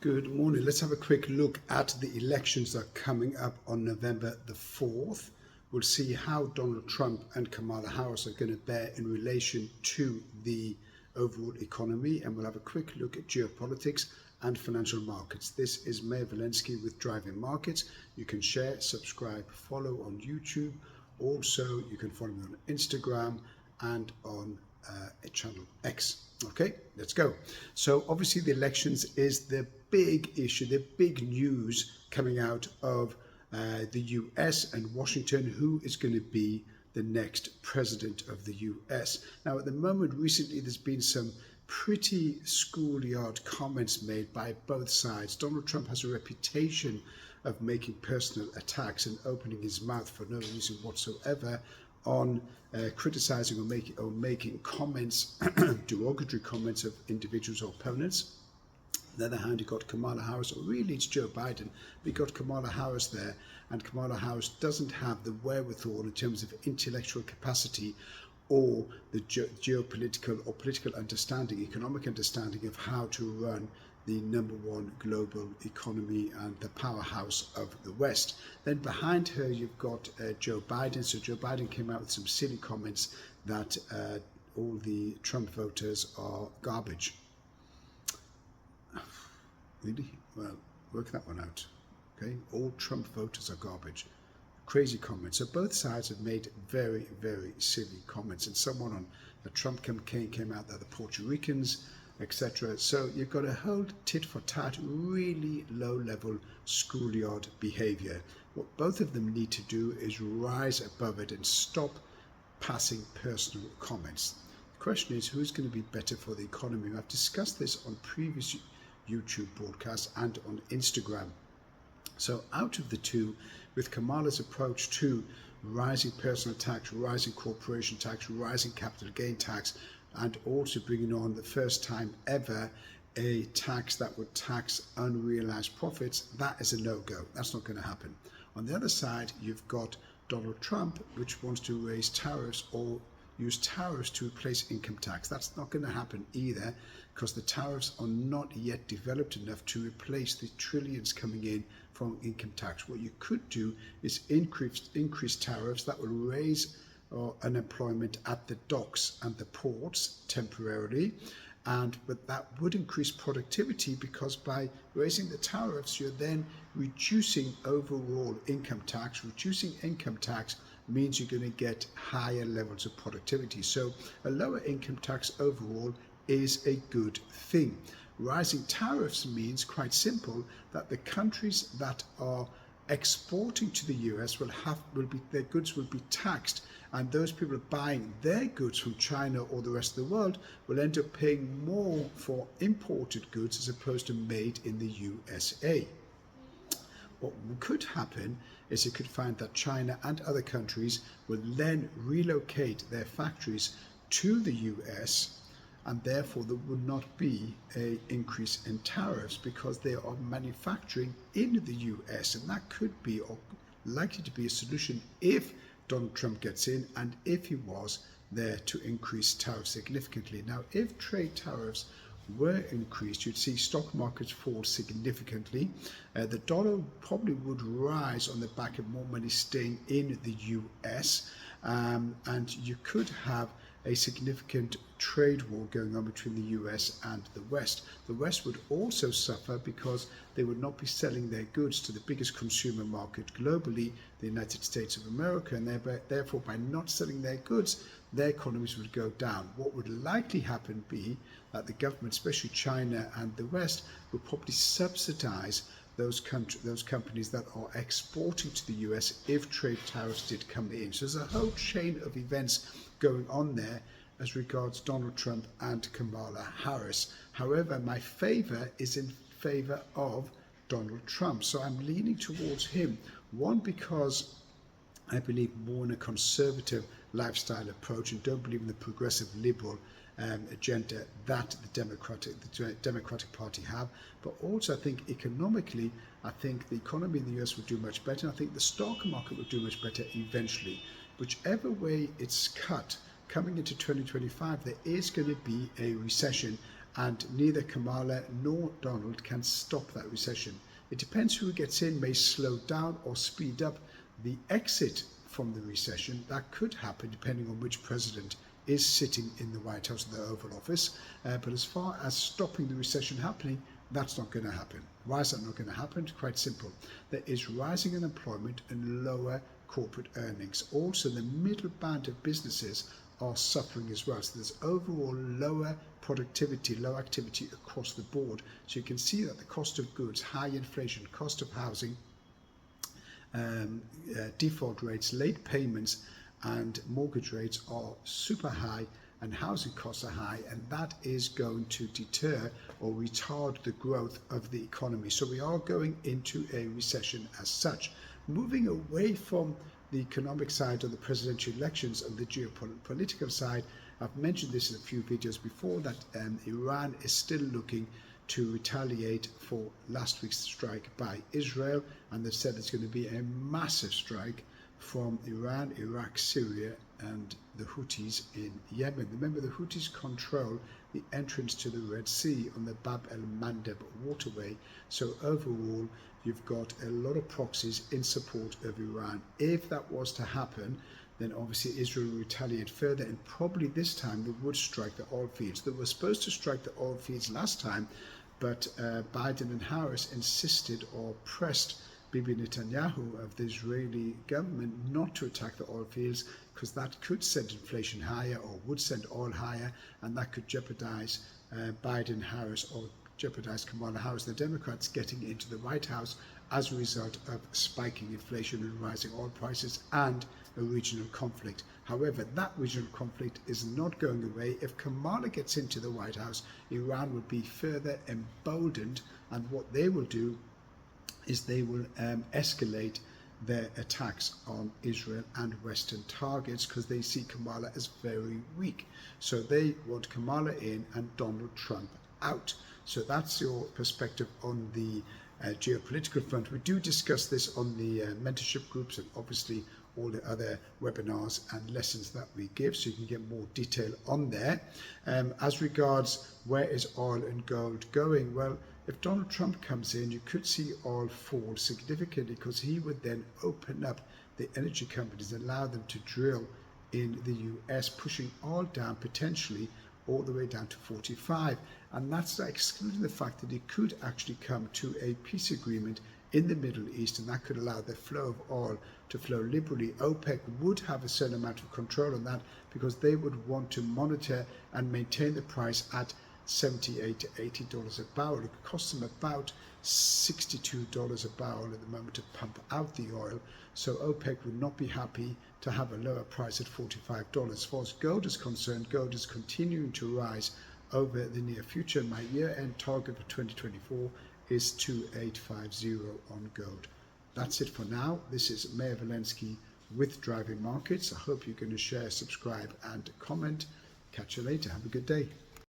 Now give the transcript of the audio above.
Good morning. Let's have a quick look at the elections that are coming up on November the 4th. We'll see how Donald Trump and Kamala Harris are going to bear in relation to the overall economy, and we'll have a quick look at geopolitics and financial markets. This is Mayor Valensky with Driving Markets. You can share, subscribe, follow on YouTube. Also, you can follow me on Instagram and on channel X. Okay, let's go. So obviously the elections is the big issue, the big news coming out of the US and Washington. Who is going to be the next president of the US? Now, at the moment, recently, there's been some pretty schoolyard comments made by both sides. Donald Trump has a reputation of making personal attacks and opening his mouth for no reason whatsoever on criticizing or making comments, derogatory comments of individuals or opponents. On the other hand, you got Kamala Harris, or really it's Joe Biden, we got Kamala Harris there, and Kamala Harris doesn't have the wherewithal in terms of intellectual capacity or the geopolitical or political understanding, economic understanding of how to run the #1 global economy and the powerhouse of the West. Then behind her, you've got Joe Biden. So Joe Biden came out with some silly comments that all the Trump voters are garbage. Really? Well, work that one out. Okay, all Trump voters are garbage. Crazy comments. So both sides have made very, very silly comments. And someone on the Trump campaign came out that the Puerto Ricans, etc. So you've got a whole tit for tat, really low level schoolyard behavior. What both of them need to do is rise above it and stop passing personal comments. The question is, who's going to be better for the economy? I've discussed this on previous YouTube broadcasts and on Instagram. So out of the two, with Kamala's approach to rising personal tax, rising corporation tax, rising capital gain tax, and also bringing on the first time ever a tax that would tax unrealized profits, that is a no-go. That's not going to happen. On the other side, you've got Donald Trump, which wants to raise tariffs or use tariffs to replace income tax. That's not going to happen either, because the tariffs are not yet developed enough to replace the trillions coming in from income tax. What you could do is increase tariffs that will raise unemployment at the docks and the ports temporarily, but that would increase productivity, because by raising the tariffs, you're then reducing overall income tax. Reducing income tax means you're going to get higher levels of productivity. So a lower income tax overall is a good thing. Rising tariffs means, quite simple, that the countries that are exporting to the US their goods will be taxed, and those people buying their goods from China or the rest of the world will end up paying more for imported goods as opposed to made in the USA. What could happen is you could find that China and other countries will then relocate their factories to the US, and therefore there would not be an increase in tariffs because they are manufacturing in the US. And that could be, or likely to be, a solution if Donald Trump gets in and if he was there to increase tariffs significantly. Now, if trade tariffs were increased, you'd see stock markets fall significantly. The dollar probably would rise on the back of more money staying in the US, and you could have a significant trade war going on between the US and the West. The West would also suffer because they would not be selling their goods to the biggest consumer market globally, the United States of America, and therefore by not selling their goods, their economies would go down. What would likely happen be that the government, especially China and the West, would probably subsidize those companies that are exporting to the US if trade tariffs did come in. So there's a whole chain of events going on there as regards Donald Trump and Kamala Harris. However, my favor is in favor of Donald Trump. So I'm leaning towards him. One, because I believe more in a conservative lifestyle approach and don't believe in the progressive liberal agenda that the Democratic Party have. But also, I think economically, I think the economy in the US will do much better. I think the stock market will do much better eventually. Whichever way it's cut, coming into 2025, there is going to be a recession, and neither Kamala nor Donald can stop that recession. It depends who gets in, may slow down or speed up the exit from the recession. That could happen depending on which president is sitting in the White House or the Oval Office. But as far as stopping the recession happening, that's not going to happen. Why is that not going to happen? It's quite simple. There is rising unemployment and lower corporate earnings. Also, the middle band of businesses are suffering as well. So there's overall lower productivity, low activity across the board. So you can see that the cost of goods, high inflation, cost of housing, default rates, late payments and mortgage rates are super high, and housing costs are high, and that is going to deter or retard the growth of the economy. So we are going into a recession as such. Moving away from the economic side of the presidential elections and the geopolitical side, I've mentioned this in a few videos before that Iran is still looking to retaliate for last week's strike by Israel, and they've said it's going to be a massive strike from Iran, Iraq, Syria and the Houthis in Yemen. Remember, the Houthis control the entrance to the Red Sea on the Bab el-Mandeb waterway. So overall, you've got a lot of proxies in support of Iran. If that was to happen, then obviously Israel will retaliate further, and probably this time they would strike the oil fields. They were supposed to strike the oil fields last time, but Biden and Harris insisted or pressed Bibi Netanyahu of the Israeli government not to attack the oil fields, because that could send inflation higher or would send oil higher, and that could jeopardize Biden, Harris, or jeopardize Kamala Harris, the Democrats, getting into the White House as a result of spiking inflation and rising oil prices and a regional conflict. However, that regional conflict is not going away. If Kamala gets into the White House, Iran will be further emboldened, and what they will do is they will escalate their attacks on Israel and Western targets, because they see Kamala as very weak. So they want Kamala in and Donald Trump out. So that's your perspective on the geopolitical front. We do discuss this on the mentorship groups and obviously all the other webinars and lessons that we give, so you can get more detail on there. As regards where is oil and gold going, well, if Donald Trump comes in, you could see oil fall significantly, because he would then open up the energy companies and allow them to drill in the US, pushing oil down potentially all the way down to 45. And that's excluding the fact that it could actually come to a peace agreement in the Middle East, and that could allow the flow of oil to flow liberally. OPEC would have a certain amount of control on that, because they would want to monitor and maintain the price at $78 to $80 a barrel. It costs them about $62 a barrel at the moment to pump out the oil. So OPEC would not be happy to have a lower price at $45. As far as gold is concerned, gold is continuing to rise over the near future. My year-end target for 2024 is 2850 on gold. That's it for now. This is Mayor Valensky with Driving Markets. I hope you're going to share, subscribe and comment. Catch you later. Have a good day.